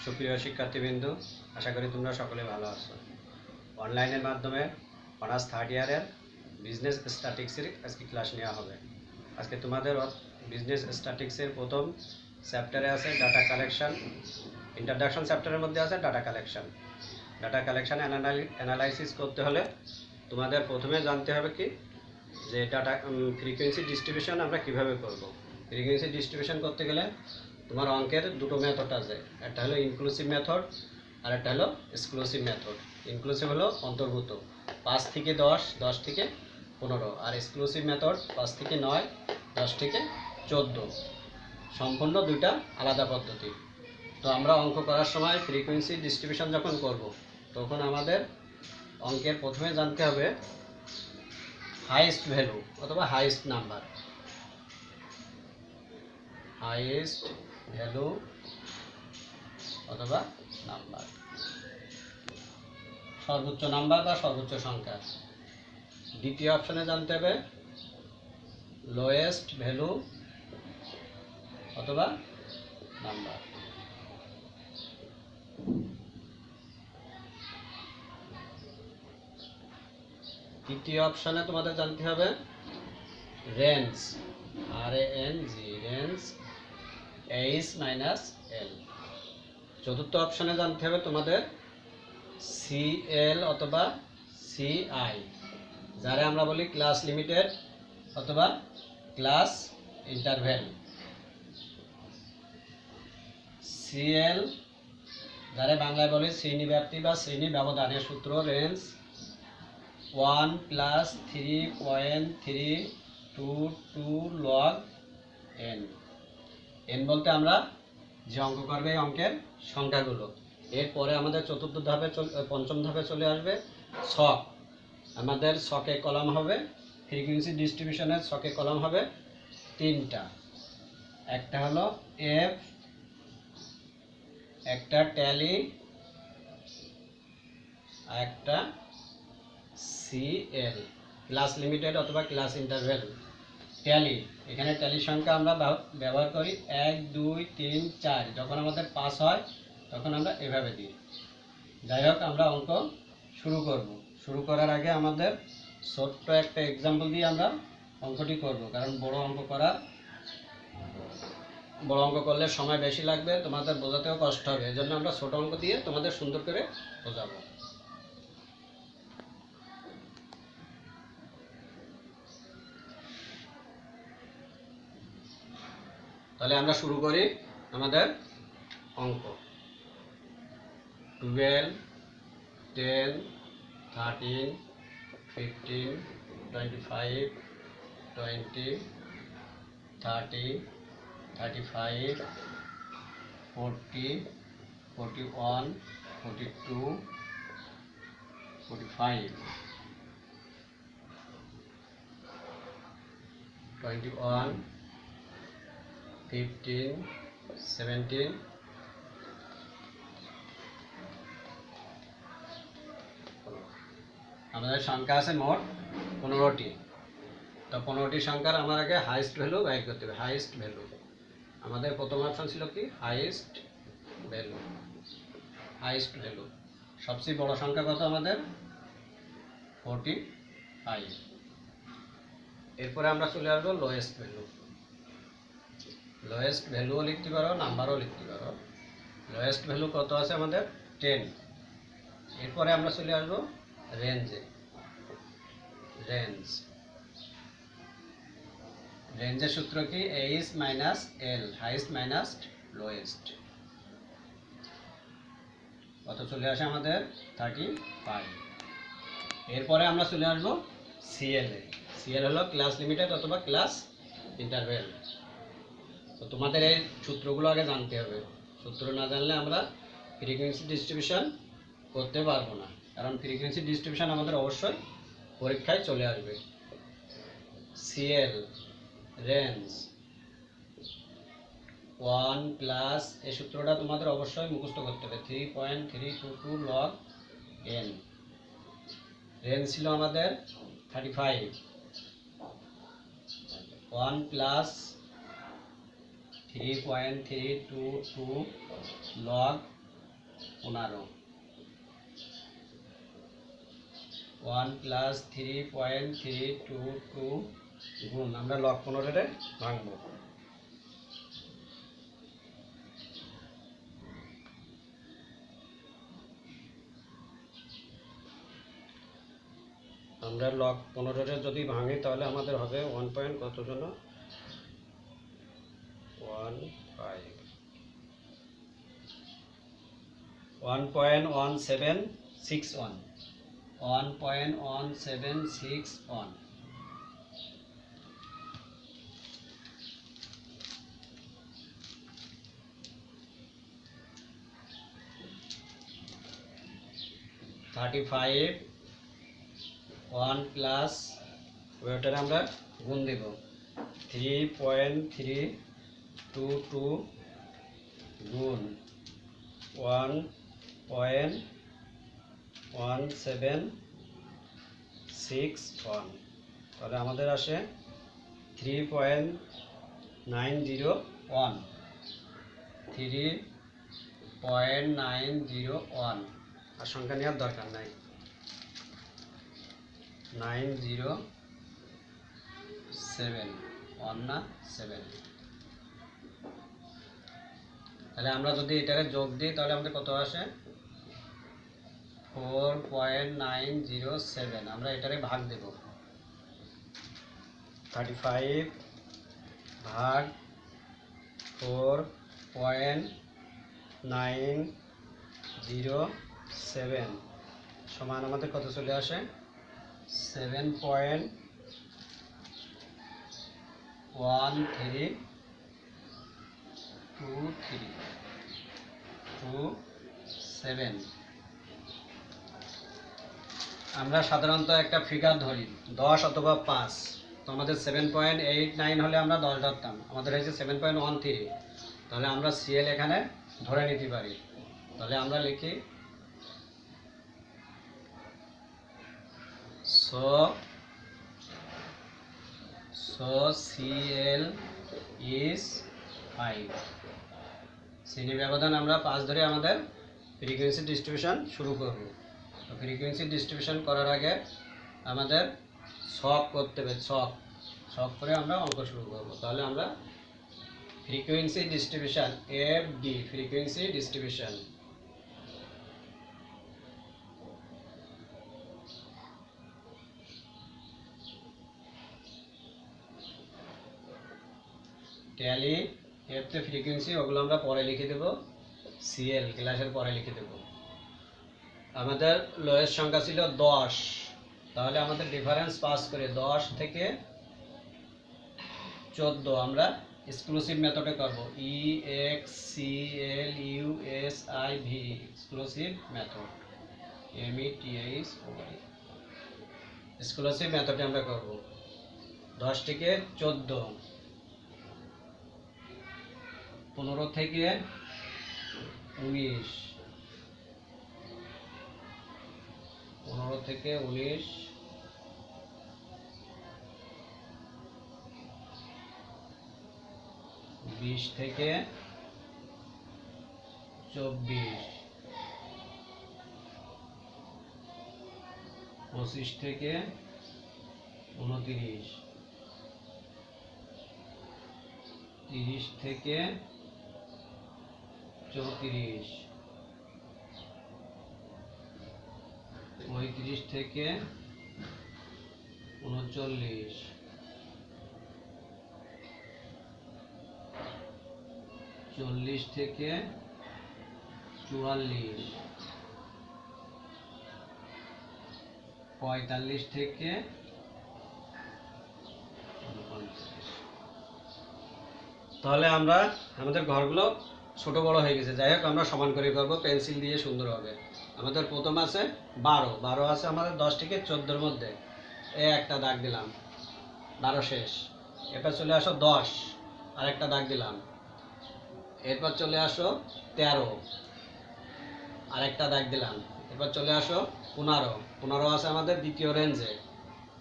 সুপ্রিয় শিক্ষার্থীবৃন্দ, আশা করি তোমরা সকলে ভালো আছো। অনলাইনের মাধ্যমে অনার্স থার্ড ইয়ারের বিজনেস স্ট্যাটিক্সের আজকে ক্লাস নেওয়া হবে। আজকে তোমাদের বিজনেস স্ট্যাটিক্সের প্রথম চ্যাপ্টারে আছে ডাটা কালেকশন। ইন্ট্রোডাকশন চ্যাপ্টারের মধ্যে আছে data collection. Data collection analysis করতে হলে তোমাদের প্রথমে জানতে হবে কি যে ডাটা ফ্রিকোয়েন্সি ডিস্ট্রিবিউশন আমরা কিভাবে করব। ফ্রিকোয়েন্সি ডিস্ট্রিবিউশন করতে গেলে তোমার অঙ্কের দুটো মেথড আছে, একটা হলো ইনক্লুসিভ মেথড আর একটা হলো এক্সক্লুসিভ মেথড। ইনক্লুসিভ হলো অন্তর্ভুক্ত 5 থেকে 10, 10 থেকে 15, আর এক্সক্লুসিভ মেথড 5 থেকে 9, 10 থেকে 14। সম্পূর্ণ দুইটা আলাদা পদ্ধতি। তো আমরা অঙ্ক করার সময় ফ্রিকোয়েন্সি ডিস্ট্রিবিউশন যখন করব তখন আমাদের অঙ্কের প্রথমে জানতে হবে হাইয়েস্ট ভ্যালু অথবা হাইয়েস্ট নাম্বার। হাইয়েস্ট ভ্যালু অথবা নাম্বার, সর্বোচ্চ নাম্বার বা সর্বোচ্চ সংখ্যা। দ্বিতীয় অপশনে জানতে হবে লোয়েস্ট ভ্যালু অথবা নাম্বার। তৃতীয় অপশনে তোমাদের জানতে হবে range, RANG, range H - L। চতুর্থ অপশনে জানতে হবে তোমাদের CL অথবা CI, যারা আমরা বলি ক্লাস লিমিটেড অথবা ক্লাস ইন্টারভ্যাল। CL যারা বাংলায় বলে শ্রেণী ব্যাপ্তি বা শ্রেণী ব্যবধানের সূত্র রেঞ্জ 1 + 3.322 log n। n বলতে আমরা যে অঙ্ক করবে এই অঙ্কের সংখ্যাগুলো। এরপরে আমাদের পঞ্চম ধাপে চলে আসবে ছক। আমাদের ছকে কলাম হবে, ফ্রিকোয়েন্সি ডিস্ট্রিবিউশনের ছকে কলাম হবে 3টা। একটা হলো F, একটা ট্যালি, আর একটা CL, ক্লাস লিমিটেড অথবা ক্লাস ইন্টারভ্যাল। ট্যালি, এখানে ট্যালি সংখ্যা আমরা ব্যবহার করি 1 2 3 4। যখন আমাদের 5 হয় তখন আমরা এভাবে দিই। যাই হোক, আমরা অঙ্ক শুরু করব। শুরু করার আগে আমাদের ছোট্ট একটা এক্সাম্পল দিয়ে আমরা অঙ্কটি করব, কারণ বড় অঙ্ক করলে সময় বেশি লাগবে, তোমাদের বোঝাতেও কষ্ট হবে। এই জন্য আমরা ছোট অঙ্ক দিয়ে তোমাদের সুন্দর করে বোঝাবো। তাহলে আমরা শুরু করি আমাদের অঙ্ক। 12, 10, 13, 15, 25, 20, 30, 35, 40, 41, 42, 45, 21, 15, 17, আমাদের সংখ্যা আছে মোট 15টি। তো 15টি সংখ্যার আমার আগে হাইয়েস্ট ভ্যালু বের করতে হবে। হাইয়েস্ট ভ্যালু আমাদের প্রথম অপশন ছিল কি হাইয়েস্ট ভ্যালু। হাইয়েস্ট ভ্যালু সবচেয়ে বড় সংখ্যা কত আমাদের 45। এরপরে আমরা চলে আসবো লোয়েস্ট ভ্যালু। লোয়েস্ট ভ্যালুও লিখতে পারো, নাম্বারও লিখতে পারো। লোয়েস্ট ভ্যালু কত আছে আমাদের 10। এরপরে আমরা চলে আসবো রেঞ্জে। রেঞ্জের সূত্র কি H - L, highest minus lowest. কত চলে আসে আমাদের 35। এরপরে আমরা চলে আসবো CL এ। CL হলো ক্লাস লিমিটেড অথবা ক্লাস ইন্টারভ্যাল। তো তোমাদের এই সূত্রগুলো আগে জানতে হবে। সূত্র না জানলে আমরা ফ্রিকোয়েন্সি ডিস্ট্রিবিউশন করতে পারবো না, কারণ ফ্রিকোয়েন্সি ডিস্ট্রিবিউশন আমাদের অবশ্যই পরীক্ষায় চলে আসবে। CL রেঞ্জ 1 প্লাস, এই সূত্রটা তোমাদের অবশ্যই মুখস্থ করতে হবে, 3.322 log n। রেঞ্জ ছিল আমাদের 35। 1 প্লাস 3.322 log 15 1 প্লাস 3.322 গুণ আমরা লগ 15 ভাঙবো। আমরা লগ 15 যদি ভাঙি তাহলে আমাদের হবে 1 পয়েন্ট কত জন্য 1.1761 1.1761 35 1 প্লাস ওটার আমরা গুণ দেব 3.322 গুণ 1.1761 তাহলে আমাদের আসে 3.901 3.901 আর সংখ্যা নেওয়ার দরকার নাই 907 1 না 7 তাহলে আমরা যদি এটারে যোগ দিই তাহলে আমাদের কত আসে 4.907 আমরা এটারে ভাগ দেব 35 ভাগ 4.907 সমান আমাদের কত চলে আসে 7.1323 আমরা সাধারণত একটা ফিগার ধরি 10 অথবা 5 তো আমাদের 7.89 হলে আমরা 10 ধরতাম আমাদের হয়েছে 7.13 তাহলে আমরা সিএল এখানে ধরে নিতে পারি তাহলে আমরা লিখি so CL is 5 শ্রেণী ব্যবধান আমরা 5 ধরে আমাদের ফ্রিকোয়েন্সি ডিস্ট্রিবিউশন শুরু করব তো ফ্রিকোয়েন্সি ডিস্ট্রিবিউশন করার আগে আমাদের ছক করতে হবে ছক করে আমরা অঙ্ক শুরু করব তাহলে আমরা frequency distribution FD frequency distribution tally F তে ফ্রিকোয়েন্সি ওগুলো আমরা পরে লিখে দেব সিএল ক্লাসের পরে লিখে দেব আমাদের লোয়েস্ট সংখ্যা ছিল 10 তাহলে আমাদের ডিফারেন্স পাস করে 10 থেকে 14 আমরা এক্সক্লুসিভ মেথডে করব EXCLUSIV exclusive method METHOD exclusive মেথডে আমরা করব 10 থেকে 14 15 থেকে 19 15 থেকে 19 20 থেকে 24 25 থেকে 29 30 থেকে 34 35 থেকে 39 40 থেকে 44 45 থেকে 49 তাহলে আমরা আমাদের ঘরগুলো ছোট বড় হয়ে গেছে যাই হোক আমরা সমান করে করব পেন্সিল দিয়ে সুন্দর হবে আমাদের প্রথম আছে 12 আছে আমাদের 10 থেকে 14 এর মধ্যে এই একটা দাগ দিলাম 12 শেষ এরপর চলে আসো 10 আর একটা দাগ দিলাম এরপর চলে আসো 13 আর একটা দাগ দিলাম এরপর চলে আসো 15 আছে আমাদের দ্বিতীয় রেঞ্জে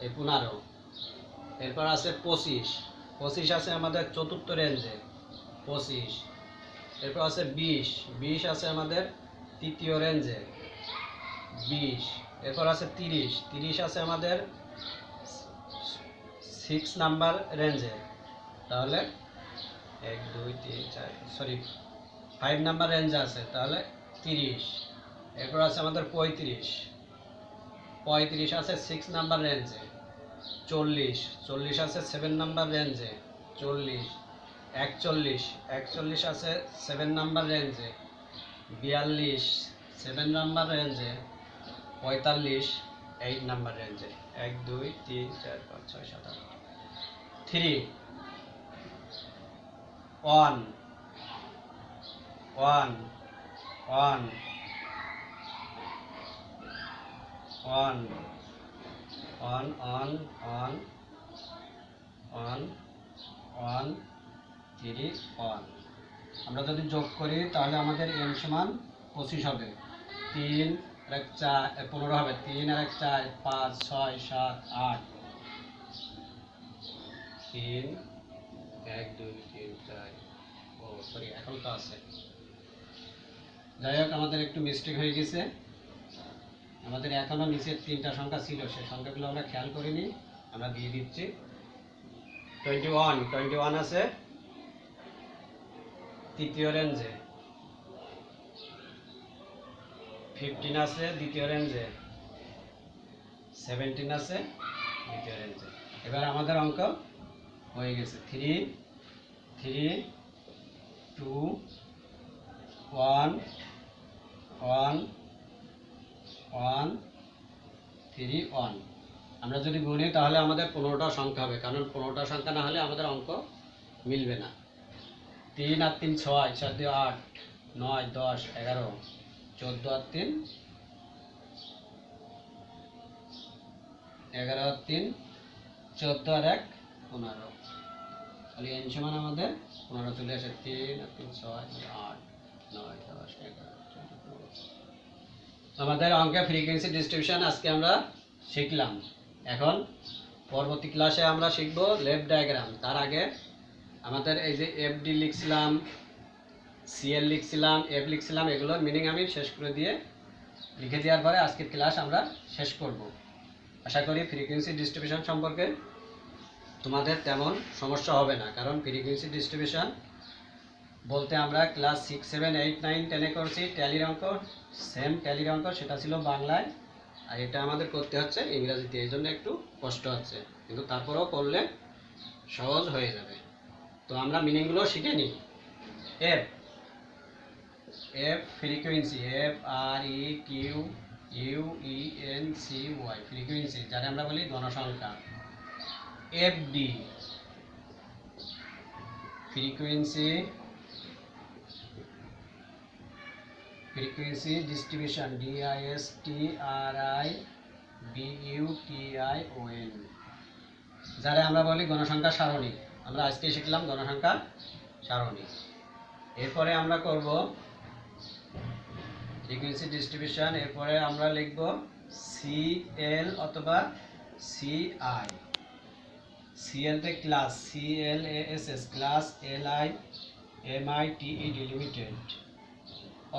এই 15 এরপর আছে 25 আছে আমাদের চতুর্থ রেঞ্জে 25 এরপর আছে 20 আছে আমাদের তৃতীয় রেঞ্জে 20, এরপর আছে 30, 30 আছে আমাদের 6 নাম্বার রেঞ্জে, তাহলে 1 2 3 4 সরি 5 নাম্বার রেঞ্জে আছে, তাহলে 30। এরপর আছে আমাদের 35, 35 আছে 6 নাম্বার রেঞ্জে। 40, 40 আছে 7 নাম্বার রেঞ্জে। 40, 41, 41 আছে 7 নাম্বার রেঞ্জে। 42, 7 নাম্বার রেঞ্জে। 45, 8 নাম্বার রেঞ্জে। 1 2 3 4 5 6 7 8 3 1 1 1 1 1 1 1 1 1 3 1। আমরা যদি যোগ করি তাহলে আমাদের n সমান 25 হবে। 3 আর 1 4 15 হবে। 3 আর 1 4 5 6 7 8 3 1 2 3 4 ও সরি এখন তো আছে। যাই হোক আমাদের একটু মিস্টেক হয়ে গেছে। আমাদের এখনো নিচের 3টা সংখ্যা ছিল, সেই সংখ্যাগুলো আমরা খেয়াল করিনি, আমরা দিয়ে দিচ্ছি। 21 আছে তৃতীয় রেঞ্জে। 15 আছে দ্বিতীয় রেঞ্জে। 17 আছে দ্বিতীয় রেঞ্জে। এবার আমাদের অঙ্ক হয়ে গেছে। 3 3 2 1 1 1 3 1। আমরা যদি গুনি তাহলে আমাদের 15টা সংখ্যা হবে, কারণ 15টা সংখ্যা না হলে আমাদের অঙ্ক মিলবে না। 3 আর 3 6, 4 2 8 9 10 11 14 আর 3 11 আর 3 14 আর 1 15। তাহলে n সমান আমাদের 15 চলে আসে। 3 আর 3 6 8 9 10 11 12। আমাদের অঙ্কে ফ্রিকোয়েন্সি ডিস্ট্রিবিউশন আজকে আমরা শিখলাম। এখন পরবর্তী ক্লাসে আমরা শিখব লেফট ডায়াগ্রাম। তার আগে আমাদের এই যে এফডি লিখছিলাম, সিএল লিখছিলাম, এফ লিখছিলাম, এগুলোর মিনিং আমি শেষ করে দিয়ে লিখে দেওয়ার পরে আজকের ক্লাস আমরা শেষ করব। আশা করি ফ্রিকোয়েন্সি ডিস্ট্রিবিউশন সম্পর্কে তোমাদের তেমন সমস্যা হবে না, কারণ ফ্রিকোয়েন্সি ডিস্ট্রিবিউশন বলতে আমরা ক্লাস 6 7 8 9 10-এ করছি ট্যালির অঙ্ক, সেম ট্যালির অঙ্ক, সেটা ছিল বাংলায়, আর এটা আমাদের করতে হচ্ছে ইংরেজিতে। এই জন্য একটু কষ্ট হচ্ছে, কিন্তু তারপরেও করলে সহজ হয়ে যাবে। তো আমরা মিনিংগুলো শিখে নিই। F F frequency, F R E Q U E N C Y, frequency, যারা আমরা বলি গণসংখ্যা। F D frequency, frequency distribution, DISTRIBUTION, যারা আমরা বলি গণসংখ্যা সারণী। আমরা আজকে শিখলাম গণসংখ্যা সারণী। এরপরে আমরা করব ফ্রিকোয়েন্সি ডিস্ট্রিবিউশন। এরপরে আমরা লিখব সিএল অথবা সিআই। সিএলতে class, CLASS class, LIMITED limited,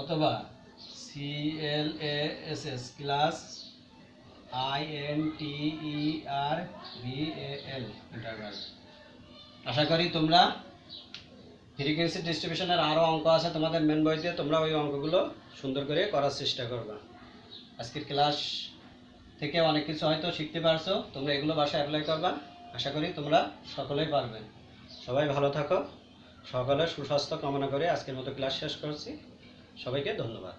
অথবা CLASS ক্লাস, INTERVAL ইন্টারভাল। আশা করি তোমরা ফ্রিকোয়েন্সি ডিস্ট্রিবিউশনের আরও অঙ্ক আছে তোমাদের মেন বইতে, তোমরা ওই অঙ্কগুলো সুন্দর করে করার চেষ্টা করবা। আজকের ক্লাস থেকে অনেক কিছু হয়তো শিখতে পারছো, তোমরা এগুলো বাসায় অ্যাপ্লাই করবা। আশা করি তোমরা সকলেই পারবে। সবাই ভালো থাকো, সকলের সুস্বাস্থ্য কামনা করে আজকের মতো ক্লাস শেষ করছি। সবাইকে ধন্যবাদ।